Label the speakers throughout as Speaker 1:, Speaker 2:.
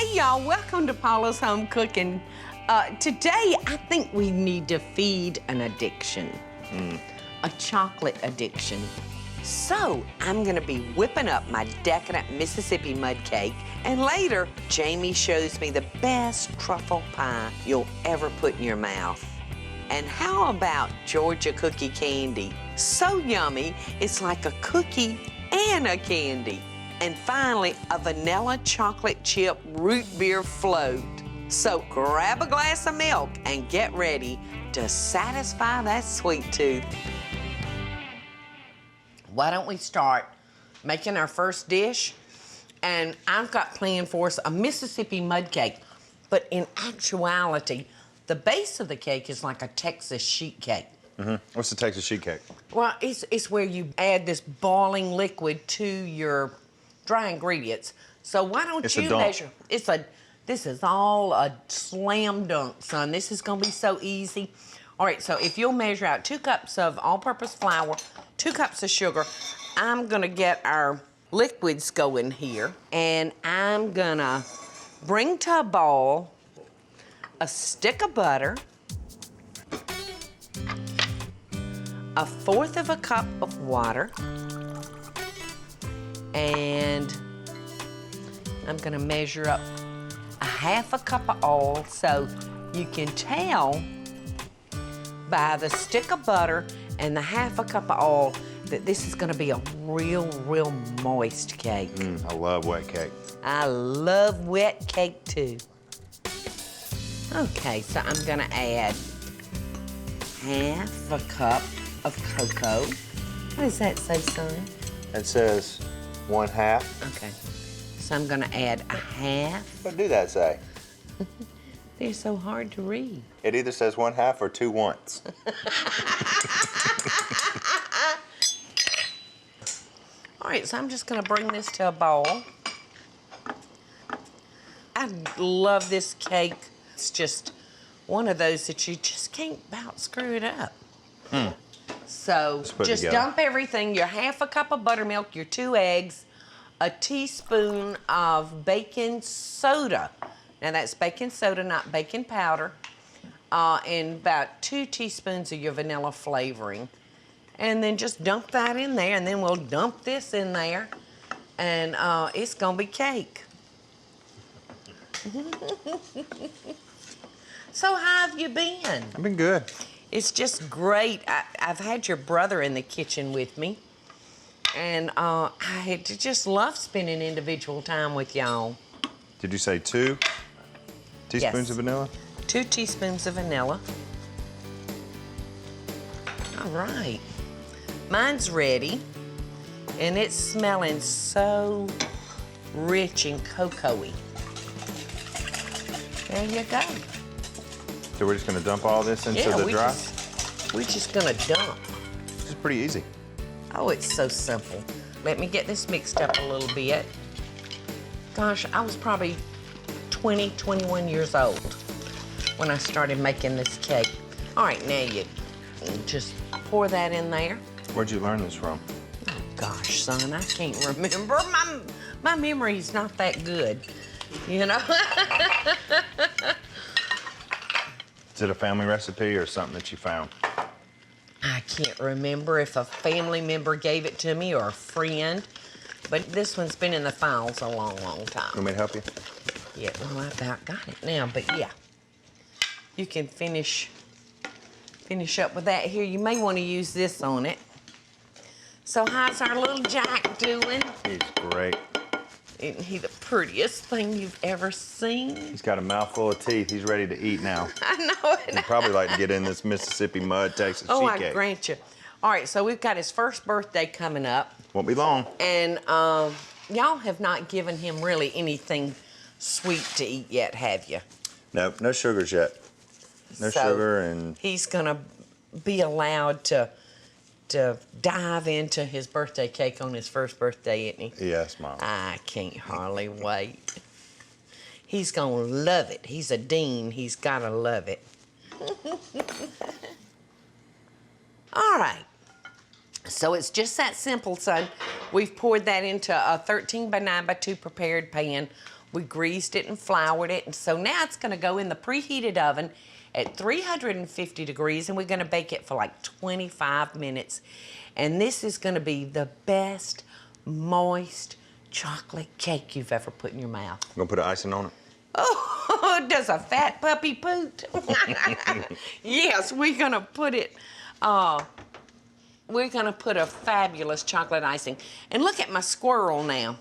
Speaker 1: Hey y'all, welcome to Paula's Home Cooking. Today, I think we need to feed an addiction, a chocolate addiction. So I'm gonna be whipping up my decadent Mississippi Mudcake, and later, Jaime shows me the best truffle pie you'll ever put in your mouth. And how about Georgia cookie candy? So yummy, it's like a cookie and a candy. And finally, a vanilla chocolate chip root beer float. So grab a glass of milk and get ready to satisfy that sweet tooth. Why don't we start making our first dish? And I've got planned for us a Mississippi mud cake, but in actuality, the base of the cake is like a Texas sheet cake.
Speaker 2: What's the Texas sheet cake?
Speaker 1: Well, it's where you add this boiling liquid to your dry ingredients. So why don't you measure? This is all a slam dunk, son. This is gonna be so easy. All right, so if you'll measure out 2 cups of all-purpose flour, 2 cups of sugar, I'm gonna get our liquids going here, and I'm gonna bring to a boil a stick of butter, 1/4 of a cup of water, and I'm gonna measure up 1/2 cup of oil, so you can tell by the stick of butter and the 1/2 cup of oil that this is gonna be a real moist cake.
Speaker 2: I love wet cake.
Speaker 1: I love wet cake too. Okay, so I'm gonna add 1/2 cup of cocoa. What does that say, son?
Speaker 2: It says 1/2.
Speaker 1: Okay, so I'm gonna add 1/2.
Speaker 2: What do that say?
Speaker 1: They're so hard to read.
Speaker 2: It either says 1/2 or 2 once.
Speaker 1: All right, so I'm just gonna bring this to a boil. I love this cake. It's just one of those that you just can't about screw it up. So just dump everything, your 1/2 cup of buttermilk, your 2 eggs, a teaspoon of baking soda. Now that's baking soda, not baking powder. And about 2 teaspoons of your vanilla flavoring. And then just dump that in there, and then we'll dump this in there, and it's gonna be cake. So how have you been?
Speaker 2: I've been good.
Speaker 1: It's just great. I've had your brother in the kitchen with me, and I just love spending individual time with y'all.
Speaker 2: Did you say 2 teaspoons of vanilla?
Speaker 1: 2 teaspoons of vanilla. All right. Mine's ready, and it's smelling so rich and cocoa-y. There you go.
Speaker 2: So we're just gonna dump all this into the dry?
Speaker 1: We're just gonna dump.
Speaker 2: This is pretty easy.
Speaker 1: Oh, it's so simple. Let me get this mixed up a little bit. Gosh, I was probably 20, 21 years old when I started making this cake. All right, now you just pour that in there.
Speaker 2: Where'd you learn this from?
Speaker 1: Oh, gosh, son, I can't remember. My memory's not that good, you know?
Speaker 2: Is it a family recipe or something that you found?
Speaker 1: I can't remember if a family member gave it to me or a friend, but this one's been in the files a long time.
Speaker 2: Want me to help you?
Speaker 1: Yeah, well, I about got it now, but yeah. You can finish up with that here. You may want to use this on it. So how's our little Jack doing?
Speaker 2: He's great.
Speaker 1: Isn't he the prettiest thing you've ever seen?
Speaker 2: He's got a mouthful of teeth. He's ready to eat now.
Speaker 1: I know it.
Speaker 2: He'd probably like to get in this Mississippi mud Texas sheet cake.
Speaker 1: I grant you. All right, so we've got his first birthday coming up.
Speaker 2: Won't be long.
Speaker 1: And y'all have not given him really anything sweet to eat yet, have you?
Speaker 2: No, no sugars yet. No sugar, and
Speaker 1: he's gonna be allowed to dive into his birthday cake on his first birthday, isn't he?
Speaker 2: Yes, Mom.
Speaker 1: I can't hardly wait. He's gonna love it. He's a Deen. He's gotta love it. All right. So it's just that simple, son. We've poured that into a 13 by 9 by 2 prepared pan We greased it and floured it, and so now it's gonna go in the preheated oven at 350 degrees, and we're gonna bake it for like 25 minutes. And this is gonna be the best moist chocolate cake you've ever put in your mouth.
Speaker 2: Gonna put an icing on it?
Speaker 1: Oh, does a fat puppy poot? Yes, we're gonna put it, we're gonna put a fabulous chocolate icing. And look at my squirrel now.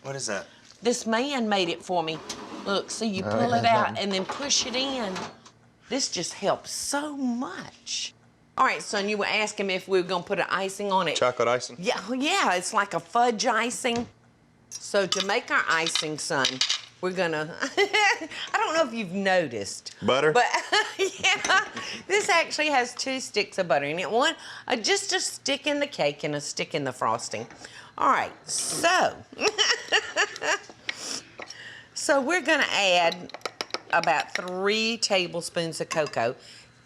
Speaker 2: What is that?
Speaker 1: This man made it for me. Look, so you pull it out and then push it in. This just helps so much. All right, son, you were asking me if we were gonna put an icing on it.
Speaker 2: Chocolate icing?
Speaker 1: Yeah, it's like a fudge icing. So to make our icing, son, we're gonna, I don't know if you've noticed.
Speaker 2: Butter?
Speaker 1: But yeah, this actually has 2 sticks of butter in it. One, just a stick in the cake and a stick in the frosting. All right, so, so we're gonna add about 3 tablespoons of cocoa.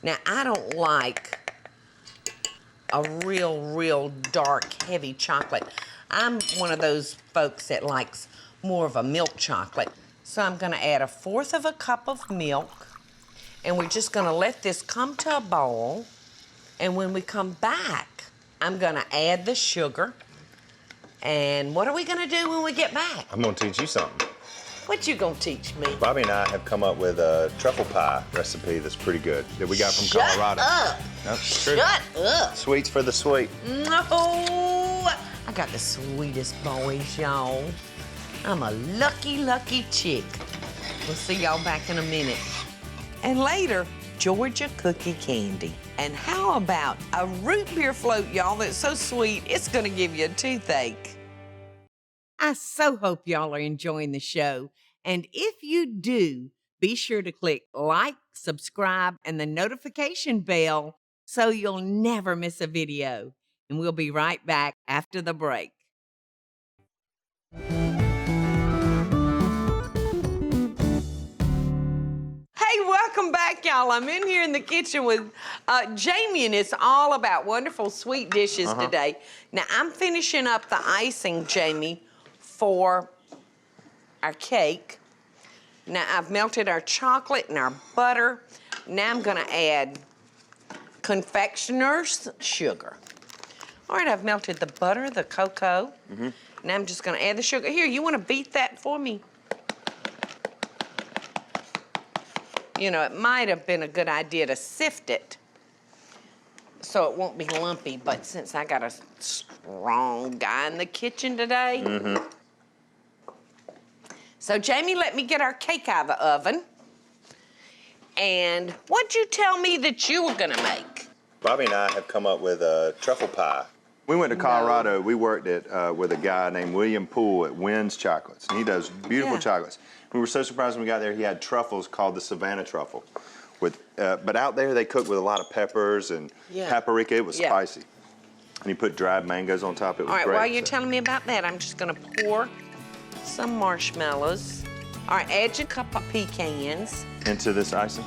Speaker 1: Now, I don't like a real dark, heavy chocolate. I'm one of those folks that likes more of a milk chocolate. So I'm gonna add 1/4 cup of milk, and we're just gonna let this come to a boil. And when we come back, I'm gonna add the sugar. And what are we gonna do when we get back?
Speaker 2: I'm gonna teach you something.
Speaker 1: What you gonna teach me?
Speaker 2: Bobby and I have come up with a truffle pie recipe that's pretty good that we got from Colorado.
Speaker 1: Shut up!
Speaker 2: No, it's true.
Speaker 1: Shut up!
Speaker 2: Sweets for the sweet.
Speaker 1: No! I got the sweetest boys, y'all. I'm a lucky chick. We'll see y'all back in a minute. And later, Georgia cookie candy. And how about a root beer float, y'all, that's so sweet, it's gonna give you a toothache. I so hope y'all are enjoying the show. And if you do, be sure to click like, subscribe, and the notification bell so you'll never miss a video. And we'll be right back after the break. Hey, welcome back, y'all. I'm in here in the kitchen with Jaime, and it's all about wonderful sweet dishes today. Now, I'm finishing up the icing, Jaime, for our cake. Now, I've melted our chocolate and our butter. Now I'm gonna add confectioner's sugar. All right, I've melted the butter, the cocoa. Now I'm just gonna add the sugar. Here, you wanna beat that for me? You know, it might have been a good idea to sift it so it won't be lumpy, but since I got a strong guy in the kitchen today. So Jaime, let me get our cake out of the oven. And what'd you tell me that you were gonna make?
Speaker 2: Bobby and I have come up with a truffle pie. We went to Colorado. We worked at with a guy named William Poole at Wynn's Chocolates, and he does beautiful chocolates. We were so surprised when we got there. He had truffles called the Savannah truffle, but out there they cook with a lot of peppers and paprika. It was spicy, and he put dried mangoes on top. It was great.
Speaker 1: All right, while you're telling me about that, I'm just gonna pour some marshmallows. All right, add your cup of pecans.
Speaker 2: Into this icing?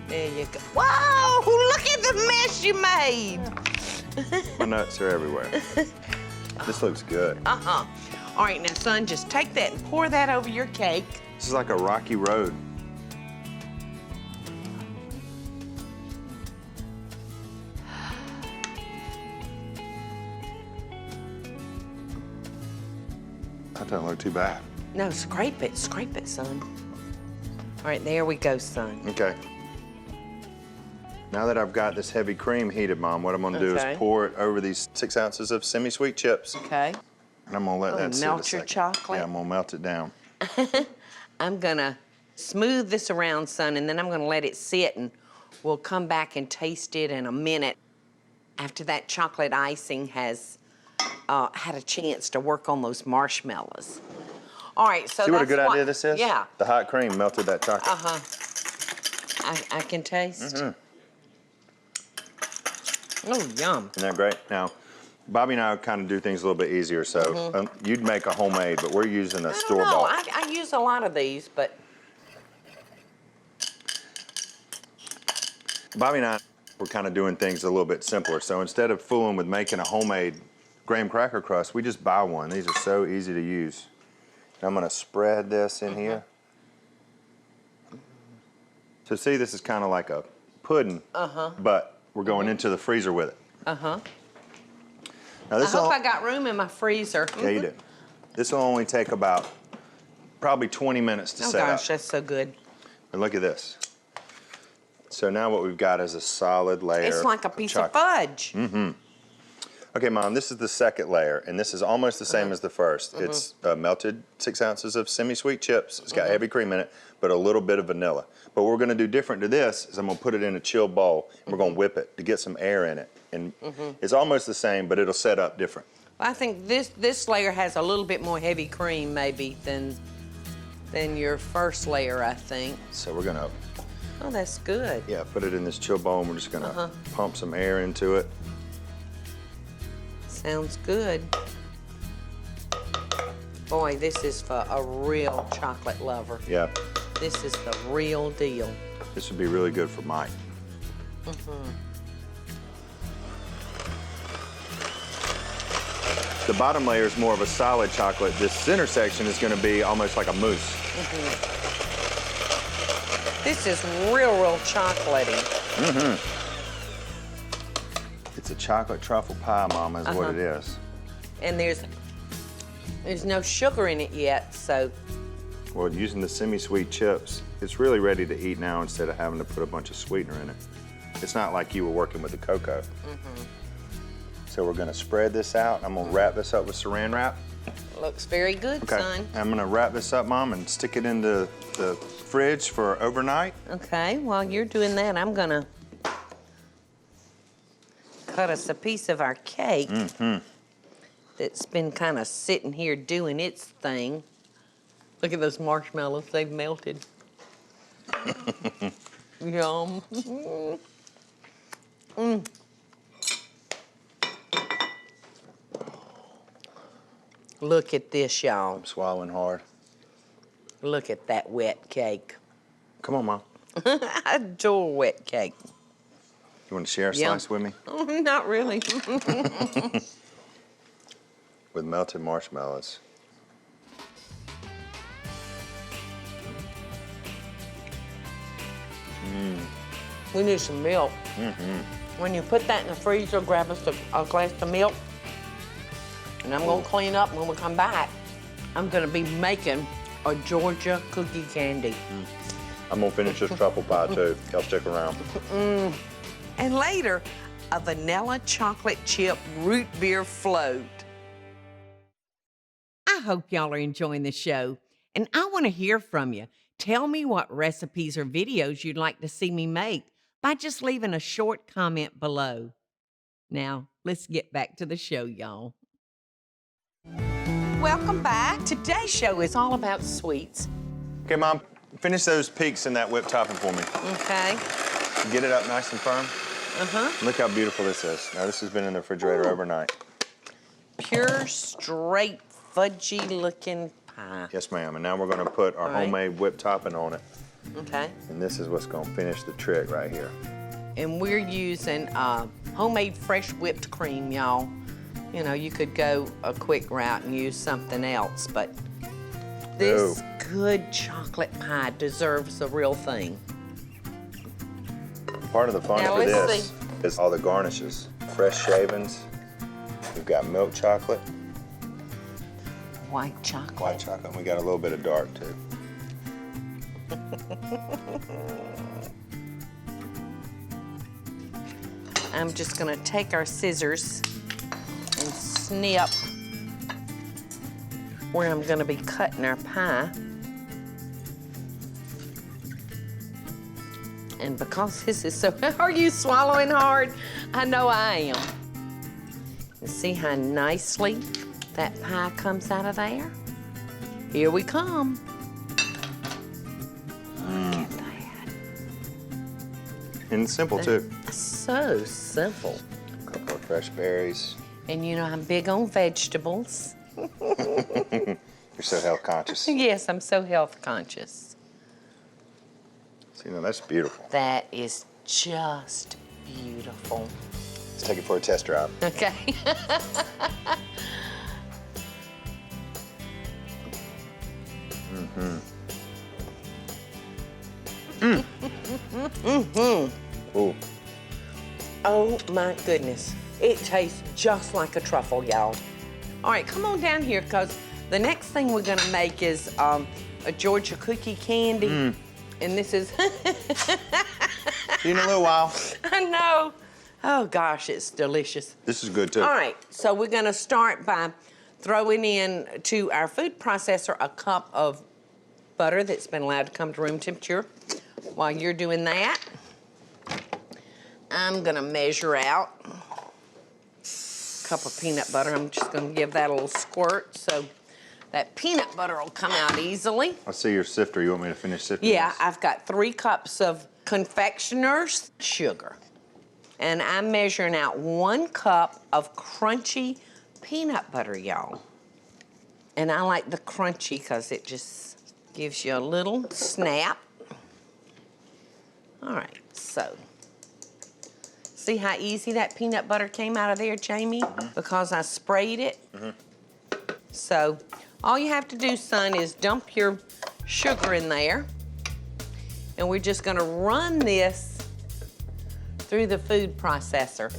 Speaker 1: There you go. Whoa, look at the mess you made.
Speaker 2: My nuts are everywhere. This looks good.
Speaker 1: All right, now, son, just take that and pour that over your cake.
Speaker 2: This is like a rocky road. That doesn't look too bad.
Speaker 1: No, scrape it, son. All right, there we go, son.
Speaker 2: Okay. Now that I've got this heavy cream heated, Mom, what I'm gonna do is pour it over these 6 ounces of semi-sweet chips.
Speaker 1: Okay.
Speaker 2: And I'm gonna let that sit a
Speaker 1: melt your
Speaker 2: second.
Speaker 1: chocolate?
Speaker 2: Yeah, I'm gonna melt it down.
Speaker 1: I'm gonna smooth this around, son, and then I'm gonna let it sit, and we'll come back and taste it in a minute after that chocolate icing has had a chance to work on those marshmallows. All right, so
Speaker 2: see what a good idea this is?
Speaker 1: Yeah.
Speaker 2: The hot cream melted that chocolate.
Speaker 1: I can taste. Oh, yum.
Speaker 2: Isn't that great? Now, Bobby and I kind of do things a little bit easier, so you'd make a homemade, but we're using a store-bought.
Speaker 1: I use a lot of these, but...
Speaker 2: Bobby and I, we're kind of doing things a little bit simpler, so instead of fooling with making a homemade graham cracker crust, we just buy one. These are so easy to use. I'm gonna spread this in here. So see, this is kind of like a pudding, but we're going into the freezer with it. Now this
Speaker 1: I hope I got room in my freezer.
Speaker 2: Yeah, you do. This will only take about probably 20 minutes to set up.
Speaker 1: Oh gosh, that's so good.
Speaker 2: And look at this. So now what we've got is a solid layer.
Speaker 1: It's like a piece of fudge.
Speaker 2: Okay, Mom, this is the second layer, and this is almost the same as the first. It's melted 6 ounces of semi-sweet chips. It's got heavy cream in it, but a little bit of vanilla. But what we're gonna do different to this is I'm gonna put it in a chilled bowl, and we're gonna whip it to get some air in it. And it's almost the same, but it'll set up different.
Speaker 1: I think this layer has a little bit more heavy cream maybe than your first layer, I think.
Speaker 2: So we're gonna,
Speaker 1: Oh, that's good.
Speaker 2: yeah, put it in this chill bowl, and we're just gonna pump some air into it.
Speaker 1: Sounds good. Boy, this is for a real chocolate lover.
Speaker 2: Yeah,
Speaker 1: This is the real deal.
Speaker 2: this would be really good for Mike. The bottom layer is more of a solid chocolate. This center section is gonna be almost like a mousse.
Speaker 1: This is real chocolatey.
Speaker 2: It's a chocolate truffle pie, Mama, is what it is.
Speaker 1: And there's no sugar in it yet, so
Speaker 2: Well, using the semi-sweet chips, it's really ready to eat now instead of having to put a bunch of sweetener in it. It's not like you were working with the cocoa. So we're gonna spread this out. I'm gonna wrap this up with saran wrap.
Speaker 1: looks very good,
Speaker 2: Okay.
Speaker 1: son.
Speaker 2: I'm gonna wrap this up, Mom, and stick it into the fridge for overnight.
Speaker 1: Okay, while you're doing that, I'm gonna cut us a piece of our cake that's been kind of sitting here doing its thing. Look at those marshmallows, they've melted. Yum. Look at this, y'all.
Speaker 2: I'm swallowing hard.
Speaker 1: Look at that wet cake.
Speaker 2: Come on, Mom.
Speaker 1: I adore wet cake.
Speaker 2: You want to share a
Speaker 1: Yum.
Speaker 2: slice with me?
Speaker 1: Not really.
Speaker 2: With melted marshmallows.
Speaker 1: We need some milk. When you put that in the freezer, grab us a glass of milk. And I'm gonna clean up when we come back. I'm gonna be making a Georgia cookie candy.
Speaker 2: I'm gonna finish this truffle pie too. Y'all stick around.
Speaker 1: And later, a vanilla chocolate chip root beer float. I hope y'all are enjoying the show, and I want to hear from you. Tell me what recipes or videos you'd like to see me make by just leaving a short comment below. Now, let's get back to the show, y'all. Welcome back. Today's show is all about sweets.
Speaker 2: Okay, Mom, finish those peaks in that whipped topping for me.
Speaker 1: Okay.
Speaker 2: Get it up nice and firm. Look how beautiful this is. Now, this has been in the refrigerator overnight.
Speaker 1: Pure, straight, fudgy-looking pie.
Speaker 2: Yes, ma'am. And now we're gonna put our homemade whipped topping on it.
Speaker 1: Okay.
Speaker 2: And this is what's gonna finish the trick right here.
Speaker 1: And we're using homemade fresh whipped cream, y'all. You know, you could go a quick route and use something else, but this good chocolate pie deserves the real thing.
Speaker 2: Part of the fun
Speaker 1: Now,
Speaker 2: for
Speaker 1: let's
Speaker 2: this is all the garnishes. Fresh shavings. We've got milk chocolate,
Speaker 1: White chocolate.
Speaker 2: white chocolate, and we got a little bit of dark too.
Speaker 1: I'm just gonna take our scissors and snip where I'm gonna be cutting our pie. And because this is so, are you swallowing hard? I know I am. And see how nicely that pie comes out of there? Here we come. Look at that.
Speaker 2: And it's simple too.
Speaker 1: So simple.
Speaker 2: A couple of fresh berries.
Speaker 1: And you know, I'm big on vegetables.
Speaker 2: You're so health conscious.
Speaker 1: Yes, I'm so health conscious.
Speaker 2: So, you know, that's beautiful.
Speaker 1: That is just beautiful.
Speaker 2: Let's take it for a test drive.
Speaker 1: Okay.
Speaker 2: Ooh.
Speaker 1: Oh my goodness. It tastes just like a truffle, y'all. All right, come on down here, because the next thing we're gonna make is a Georgia cookie candy. And this is...
Speaker 2: See you in a little while.
Speaker 1: I know. Oh gosh, it's delicious.
Speaker 2: This is good too.
Speaker 1: All right, so we're gonna start by throwing in to our food processor a cup of butter that's been allowed to come to room temperature. While you're doing that, I'm gonna measure out a cup of peanut butter. I'm just gonna give that a little squirt so that peanut butter will come out easily.
Speaker 2: I see your sifter. You want me to finish sifting?
Speaker 1: Yeah,
Speaker 2: this?
Speaker 1: I've got 3 cups of confectioner's sugar. And I'm measuring out 1 cup of crunchy peanut butter, y'all. And I like the crunchy because it just gives you a little snap. All right, so. See how easy that peanut butter came out of there, Jamie? Because I sprayed it. So all you have to do, son, is dump your sugar in there. And we're just gonna run this through the food processor.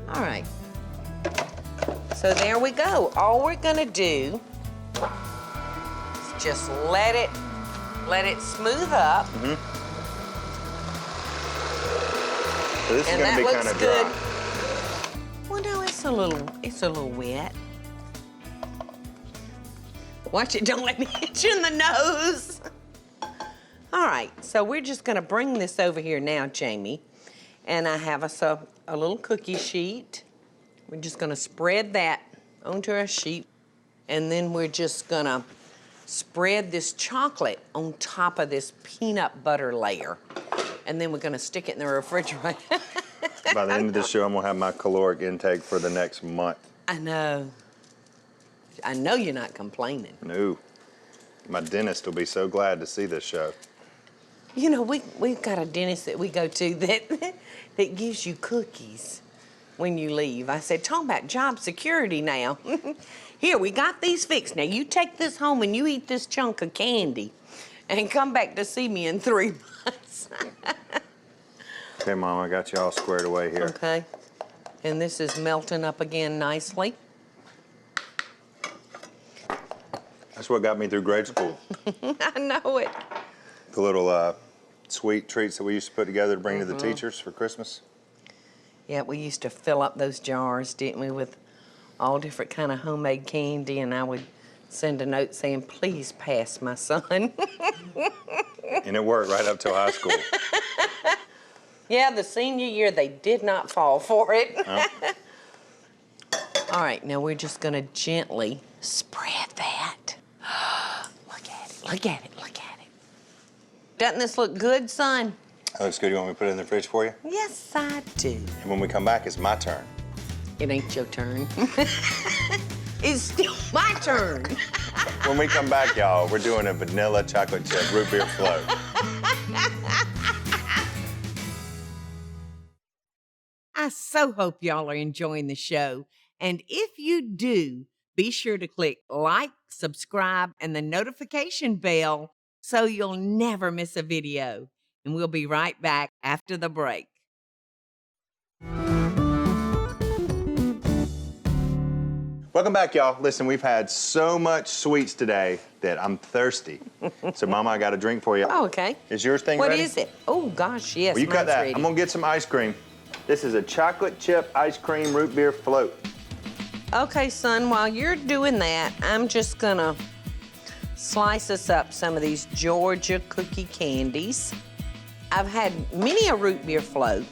Speaker 1: All right. So there we go. All we're gonna do is just let it smooth up.
Speaker 2: So this
Speaker 1: And
Speaker 2: is going to be kind of
Speaker 1: good.
Speaker 2: dry.
Speaker 1: Well, no, it's a little wet. Watch it, don't let me hit you in the nose. All right, so we're just gonna bring this over here now, Jamie. And I have us a little cookie sheet. We're just gonna spread that onto our sheet. And then we're just gonna spread this chocolate on top of this peanut butter layer. And then we're gonna stick it in the refrigerator.
Speaker 2: By the end of the show, I'm going to have my caloric intake for the next month.
Speaker 1: I know. I know you're not complaining.
Speaker 2: No. My dentist will be so glad to see this show.
Speaker 1: You know, we've got a dentist that we go to that gives you cookies when you leave. I said, talk about job security now. Here, we got these fixed. Now, you take this home and you eat this chunk of candy and come back to see me in 3 months.
Speaker 2: Okay, Mom, I got you all squared away here.
Speaker 1: Okay. And this is melting up again nicely.
Speaker 2: That's what got me through grade school.
Speaker 1: I know it.
Speaker 2: The little sweet treats that we used to put together to bring to the teachers for Christmas.
Speaker 1: Yeah, we used to fill up those jars, didn't we, with all different kind of homemade candy, and I would send a note saying, please pass my son.
Speaker 2: And it worked right up till high school.
Speaker 1: Yeah, the senior year, they did not fall for it.
Speaker 2: Oh.
Speaker 1: All right, now we're just gonna gently spread that. Look at it, look at it, look at it. Doesn't this look good, son?
Speaker 2: That looks good. You want me to put it in the fridge for you?
Speaker 1: Yes, I do.
Speaker 2: And when we come back, it's my turn.
Speaker 1: It ain't your turn. It's still my turn.
Speaker 2: When we come back, y'all, we're doing a vanilla chocolate chip root beer float.
Speaker 1: I so hope y'all are enjoying the show. And if you do, be sure to click like, subscribe, and the notification bell so you'll never miss a video. And we'll be right back after the break.
Speaker 2: Welcome back, y'all. Listen, we've had so much sweets today that I'm thirsty. So, Mama, I got a drink for you.
Speaker 1: Oh, okay.
Speaker 2: Is yours thing
Speaker 1: What
Speaker 2: ready?
Speaker 1: is it? Oh, gosh, yes,
Speaker 2: Well, you cut
Speaker 1: mine's
Speaker 2: that.
Speaker 1: ready.
Speaker 2: I'm gonna get some ice cream. This is a chocolate chip ice cream root beer float.
Speaker 1: Okay, son, while you're doing that, I'm just gonna slice us up some of these Georgia cookie candies. I've had many a root beer float,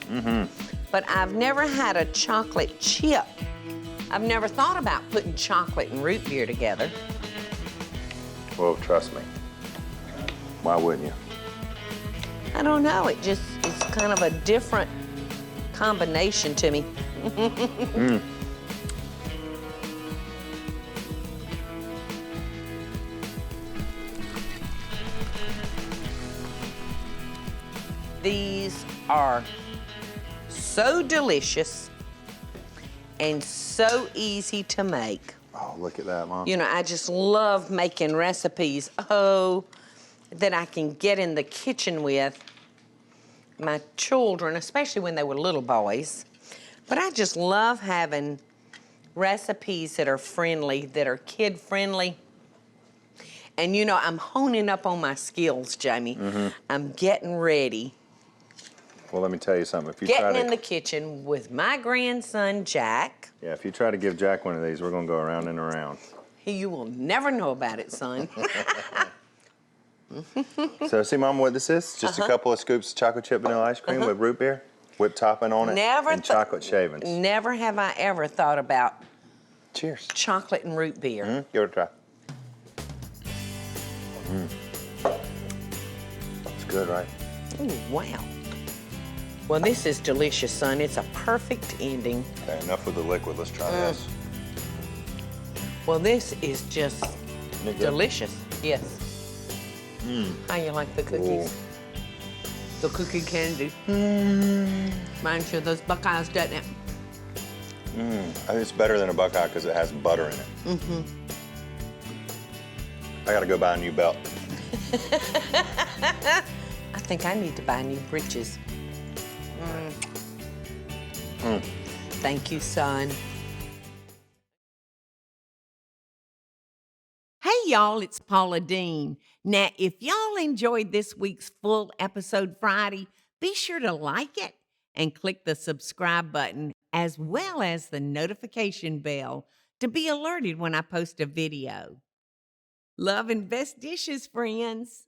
Speaker 1: but I've never had a chocolate chip. I've never thought about putting chocolate and root beer together.
Speaker 2: Well, trust me. Why wouldn't you?
Speaker 1: I don't know, it just is kind of a different combination to me. These are so delicious. and so easy to make.
Speaker 2: Oh, look at that, Mom.
Speaker 1: You know, I just love making recipes, that I can get in the kitchen with my children, especially when they were little boys. But I just love having recipes that are friendly, that are kid-friendly. And you know, I'm honing up on my skills, Jaime. I'm getting ready.
Speaker 2: Well, let me tell you something. If you
Speaker 1: Getting in the kitchen with my grandson, Jack.
Speaker 2: Yeah, if you try to give Jack one of these, we're gonna go around and around.
Speaker 1: You will never know about it, son.
Speaker 2: So, see, Mom, what this is? Just a couple of scoops of chocolate chip vanilla ice cream with root beer, whipped topping on it, and chocolate shavings.
Speaker 1: Never have I ever thought about
Speaker 2: Cheers.
Speaker 1: chocolate and root beer.
Speaker 2: Give it a try. It's good, right?
Speaker 1: Oh, wow. Well, this is delicious, son. It's a perfect ending.
Speaker 2: Okay, enough with the liquid. Let's try this.
Speaker 1: Well, this is just
Speaker 2: Isn't it good?
Speaker 1: delicious. Yes. How you like the cookies? The cookie candy. Reminds you of those Buckeyes, doesn't it?
Speaker 2: I think it's better than a Buckeye because it has butter in it. I gotta go buy a new belt.
Speaker 1: I think I need to buy new breeches. Thank you, son. Hey, y'all, it's Paula Deen. Now, if y'all enjoyed this week's full episode Friday, be sure to like it and click the subscribe button as well as the notification bell to be alerted when I post a video. Love and best dishes, friends.